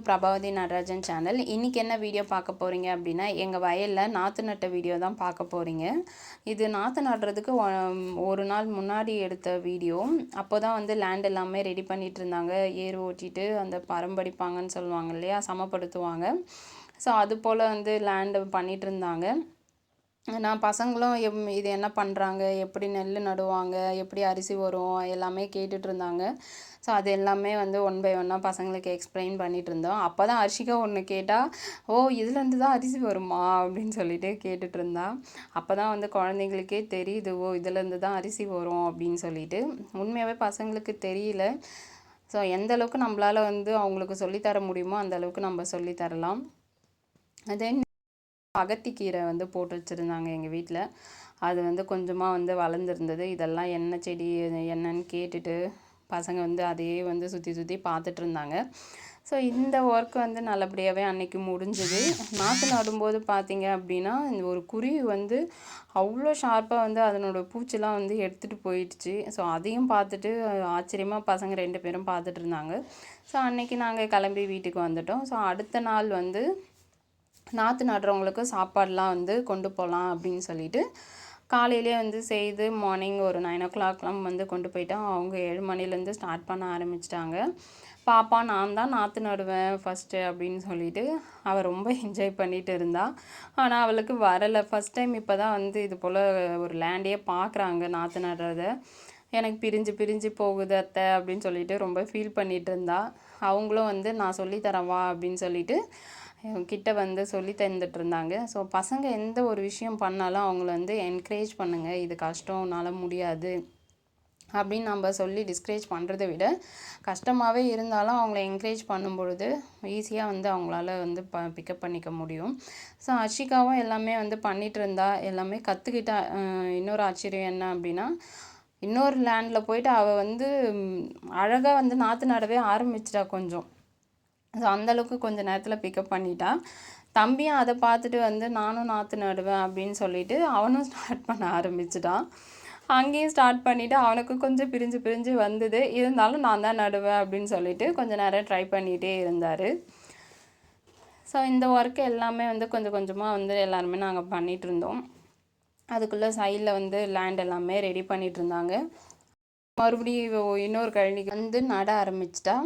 Prabhavati Natarajan channel. இன்றைக்கி என்ன video பார்க்க போகிறீங்க அப்படின்னா, எங்கள் வயலில் நாற்று நட்ட வீடியோ தான் பார்க்க போகிறீங்க. இது நாற்று நடுறதுக்கு ஒரு நாள் முன்னாடி எடுத்த வீடியோ. அப்போ தான் வந்து லேண்ட் எல்லாமே ரெடி பண்ணிகிட்டு இருந்தாங்க. ஏர் ஓட்டிட்டு அந்த பரம்படிப்பாங்கன்னு சொல்லுவாங்க இல்லையா, சமப்படுத்துவாங்க. ஸோ அது போல் வந்து லேண்டு பண்ணிகிட்டு இருந்தாங்க. நான் பசங்களும் இது என்ன பண்ணுறாங்க, எப்படி நெல் நடுவாங்க, எப்படி அரிசி வரும் எல்லாமே கேட்டுட்டு இருந்தாங்க. ஸோ அது எல்லாமே வந்து ஒன் பை ஒன்னாக பசங்களுக்கு எக்ஸ்பிளைன் பண்ணிகிட்டு இருந்தோம். அப்போ தான் ஹர்ஷிகா ஒன்று கேட்டால், ஓ இதுலேருந்து தான் அரிசி வருமா அப்படின்னு சொல்லிட்டு கேட்டுட்டு இருந்தா. அப்போ தான் வந்து குழந்தைங்களுக்கே தெரியுது, ஓ இதுலேருந்து தான் அரிசி வரும் அப்படின்னு சொல்லிட்டு. உண்மையாகவே பசங்களுக்கு தெரியல. ஸோ எந்த அளவுக்கு நம்மளால் வந்து அவங்களுக்கு சொல்லித்தர முடியுமோ அந்த அளவுக்கு நம்ம சொல்லித்தரலாம். தென் அகத்திக்கீரை வந்து போட்டு வச்சுருந்தாங்க எங்கள் வீட்டில். அது வந்து கொஞ்சமாக வந்து வளர்ந்துருந்தது. இதெல்லாம் என்ன செடி என்னன்னு கேட்டுட்டு பசங்க வந்து அதையே வந்து சுற்றி சுற்றி பார்த்துட்டு இருந்தாங்க. ஸோ இந்த ஒர்க் வந்து நல்லபடியாகவே அன்றைக்கி முடிஞ்சுது. நாற்று நடும்போது பார்த்திங்க அப்படின்னா, இந்த ஒரு குருவி வந்து அவ்வளோ ஷார்ப்பாக வந்து அதனோட பூச்செல்லாம் வந்து எடுத்துகிட்டு போயிடுச்சு. ஸோ அதையும் பார்த்துட்டு ஆச்சரியமாக பசங்க 2 பேரும் பார்த்துட்டு இருந்தாங்க. ஸோ அன்றைக்கி நாங்கள் கிளம்பி வீட்டுக்கு வந்துட்டோம். ஸோ அடுத்த நாள் வந்து நாற்று நடுறவங்களுக்கு சாப்பாடெலாம் வந்து கொண்டு போகலாம் அப்படின்னு சொல்லிட்டு காலையிலே வந்து செய்து மார்னிங் ஒரு 9 o'clockலாம் வந்து கொண்டு போயிட்டோம். அவங்க 7 மணிலேருந்து ஸ்டார்ட் பண்ண ஆரம்பிச்சிட்டாங்க. பாப்பா நான் தான் நாற்று நடுவேன் ஃபஸ்ட்டு அப்படின்னு சொல்லிட்டு அவள் ரொம்ப என்ஜாய் பண்ணிகிட்டு இருந்தா. ஆனால் அவளுக்கு வரலை. ஃபஸ்ட் டைம் இப்போ தான் வந்து இது போல் ஒரு லேண்டையே பார்க்குறாங்க நாற்று நடுறத. எனக்கு பிரிஞ்சு பிரிஞ்சு போகுது அத்தை அப்படின்னு சொல்லிட்டு ரொம்ப ஃபீல் பண்ணிகிட்டு இருந்தா. அவங்களும் வந்து நான் சொல்லித்தரேன் வா அப்படின்னு சொல்லிட்டு கிட்ட வந்து சொல்லி தந்துட்டு இருந்தாங்க. ஸோ பசங்க எந்த ஒரு விஷயம் பண்ணாலும் அவங்கள வந்து என்கரேஜ் பண்ணுங்கள். இது கஷ்டம், உன்னால் முடியாது அப்படின்னு நம்ம சொல்லி டிஸ்கரேஜ் பண்ணுறதை விட, கஷ்டமாகவே இருந்தாலும் அவங்கள என்கரேஜ் பண்ணும் பொழுது ஈஸியாக வந்து அவங்களால வந்து பிக்கப் பண்ணிக்க முடியும். ஸோ ஹர்ஷிகாவும் எல்லாமே வந்து பண்ணிகிட்டு இருந்தா, எல்லாமே கற்றுக்கிட்டா. இன்னொரு ஆச்சரியம் என்ன அப்படின்னா, இன்னொரு லேண்டில் போயிட்டு அவள் வந்து அழகாக வந்து நாற்று நடவே ஆரம்பிச்சிட்டா கொஞ்சம். ஸோ அந்தளவுக்கு கொஞ்சம் நேரத்தில் பிக்கப் பண்ணிட்டா. தம்பியும் அதை பார்த்துட்டு வந்து நானும் நாற்று நடுவேன் அப்படின்னு சொல்லிட்டு அவனும் ஸ்டார்ட் பண்ண ஆரம்பிச்சிட்டான். அங்கேயும் ஸ்டார்ட் பண்ணிவிட்டு அவனுக்கு கொஞ்சம் பிரிஞ்சு பிரிஞ்சு வந்தது. இருந்தாலும் நான் தான் நடுவேன் அப்படின்னு சொல்லிட்டு கொஞ்சம் நேரம் ட்ரை பண்ணிகிட்டே இருந்தார். ஸோ இந்த ஒர்க்கு எல்லாமே வந்து கொஞ்சம் கொஞ்சமாக வந்து எல்லாருமே நாங்கள் பண்ணிகிட்டு இருந்தோம். அதுக்குள்ளே சைடில் வந்து லேண்ட் எல்லாமே ரெடி பண்ணிகிட்டு இருந்தாங்க. மறுபடியும் இன்னொரு கழனிக்கு வந்து நட ஆரம்பிச்சிட்டா.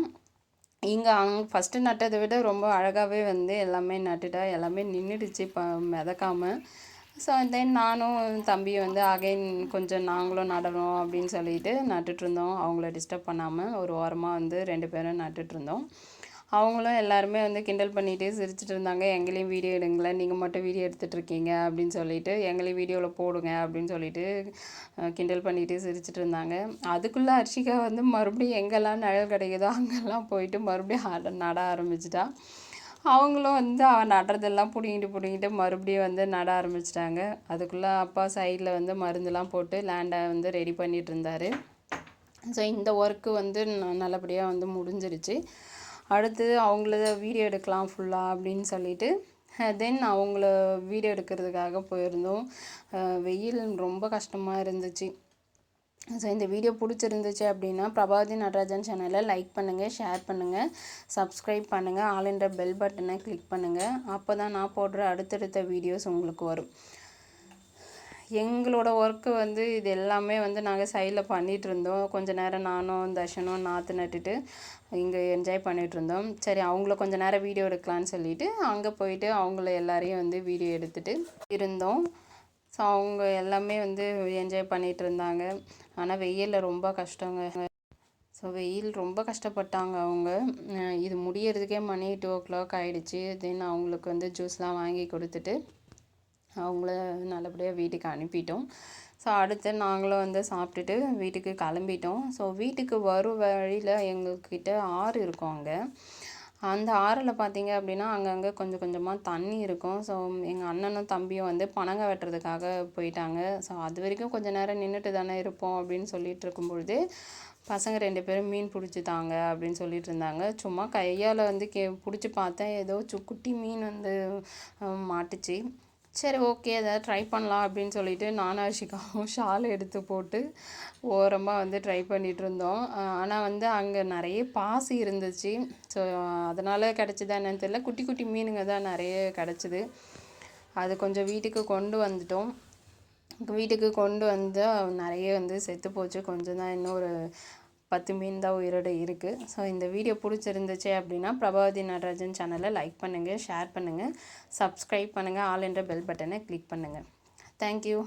இங்கே ஃபஸ்ட்டு நட்டதை விட ரொம்ப அழகாகவே வந்து எல்லாமே நட்டுட்டா. எல்லாமே நின்றுடுச்சு மிதக்காமல். ஸோ தென் நானும் தம்பியும் வந்து அகைன் கொஞ்சம் நாங்களும் நடணும் அப்படின்னு சொல்லிட்டு நட்டுட்ருந்தோம். அவங்கள டிஸ்டர்ப் பண்ணாமல் ஒரு ஓரமாக வந்து 2 பேரும் நட்டுட்ருந்தோம். அவங்களும் எல்லாருமே வந்து கிண்டல் பண்ணிகிட்டே சிரிச்சிட்டு இருந்தாங்க. எங்களையும் வீடியோ எடுங்களேன், நீங்கள் மட்டும் வீடியோ எடுத்துகிட்ருக்கீங்க அப்படின்னு சொல்லிட்டு, எங்களையும் வீடியோவில் போடுங்க அப்படின்னு சொல்லிட்டு கிண்டல் பண்ணிகிட்டே சிரிச்சிட்டு இருந்தாங்க. அதுக்குள்ளே ஹர்ஷிகா வந்து மறுபடியும் எங்கெல்லாம் நிழல் கிடைக்குதோ அங்கெல்லாம் போயிட்டு மறுபடியும் நட ஆரம்பிச்சிட்டா. அவங்களும் வந்து அவன் நடுறதெல்லாம் பிடிங்கிட்டு மறுபடியும் வந்து நட ஆரம்பிச்சிட்டாங்க. அதுக்குள்ளே அப்பா சைடில் வந்து மருந்துலாம் போட்டு லேண்டை வந்து ரெடி பண்ணிகிட்டு இருந்தார். ஸோ இந்த ஒர்க்கு வந்து நல்லபடியாக வந்து முடிஞ்சிருச்சு. அடுத்து அவங்கள வீடியோ எடுக்கலாம் ஃபுல்லாக அப்படின்னு சொல்லிட்டு தென் அவங்கள வீடியோ எடுக்கிறதுக்காக போயிருந்தோம். வெயில் ரொம்ப கஷ்டமாக இருந்துச்சு. ஸோ இந்த வீடியோ பிடிச்சிருந்துச்சு அப்படின்னா பிரபாவதி நடராஜன் சேனலை லைக் பண்ணுங்கள், ஷேர் பண்ணுங்கள், சப்ஸ்கிரைப் பண்ணுங்கள், ஆல் என்ற பெல் பட்டனை கிளிக் பண்ணுங்கள். அப்போ தான் நான் போடுற அடுத்தடுத்த வீடியோஸ் உங்களுக்கு வரும். எங்களோட ஒர்க்கு வந்து இது எல்லாமே வந்து நாங்கள் சைடில் பண்ணிகிட்ருந்தோம். கொஞ்சம் நேரம் நானும் தர்ஷனும் நாற்று நட்டுட்டு இங்கே என்ஜாய் பண்ணிகிட்ருந்தோம். சரி அவங்கள கொஞ்சம் நேரம் வீடியோ எடுக்கலான்னு சொல்லிவிட்டு அங்கே போயிட்டு அவங்கள எல்லாரையும் வந்து வீடியோ எடுத்துகிட்டு இருந்தோம். ஸோ அவங்க எல்லாமே வந்து என்ஜாய் பண்ணிகிட்டு இருந்தாங்க. ஆனால் வெயிலில் ரொம்ப கஷ்டங்க. ஸோ வெயில் ரொம்ப கஷ்டப்பட்டாங்க அவங்க. இது முடியறதுக்கே மணி 2 o'clock ஆகிடுச்சு. தென் அவங்களுக்கு வந்து ஜூஸ்லாம் வாங்கி கொடுத்துட்டு அவங்கள நல்லபடியாக வீட்டுக்கு அனுப்பிட்டோம். ஸோ அடுத்து நாங்களும் வந்து சாப்பிட்டுட்டு வீட்டுக்கு கிளம்பிட்டோம். ஸோ வீட்டுக்கு வரும் வழியில் எங்கக்கிட்ட ஆறு இருக்கும் அங்கே. அந்த ஆறில் பார்த்திங்க அப்படின்னா அங்கங்கே கொஞ்சம் கொஞ்சமாக தண்ணி இருக்கும். ஸோ எங்கள் அண்ணனும் தம்பியும் வந்து பனங்க வெட்டுறதுக்காக போயிட்டாங்க. ஸோ அது வரைக்கும் கொஞ்சம் நேரம் நின்றுட்டு தானே இருப்போம் அப்படின்னு சொல்லிட்டு இருக்கும்பொழுது பசங்க 2 பேரும் மீன் பிடிச்சி தாங்க அப்படின்னு சொல்லிட்டு இருந்தாங்க. சும்மா கையால் வந்து பிடிச்சி பார்த்தேன், ஏதோ குட்டி மீன் வந்து மாட்டுச்சு. சரி ஓகே எதாவது ட்ரை பண்ணலாம் அப்படின்னு சொல்லிட்டு நானும் ஹர்ஷிகாவும் ஷால் எடுத்து போட்டு ஓரமாக வந்து ட்ரை பண்ணிகிட்டு இருந்தோம். ஆனால் வந்து அங்கே நிறைய பாசி இருந்துச்சு. ஸோ அதனால் கிடச்சிதா என்னன்னு தெரியல. குட்டி குட்டி மீனுங்க தான் நிறைய கிடச்சிது. அது கொஞ்சம் வீட்டுக்கு கொண்டு வந்துட்டோம். வீட்டுக்கு கொண்டு வந்து நிறைய வந்து செத்து போச்சு. கொஞ்சம் தான், இன்னும் ஒரு 10 மீன் தான் உயிரோட இருக்குது. ஸோ இந்த வீடியோ பிடிச்சிருந்துச்சு அப்படின்னா பிரபாவதி நடராஜன் சேனலை லைக் பண்ணுங்கள், ஷேர் பண்ணுங்கள், சப்ஸ்கிரைப் பண்ணுங்கள், ஆல் என்ற பெல் பட்டனை கிளிக் பண்ணுங்கள். தேங்க்யூ.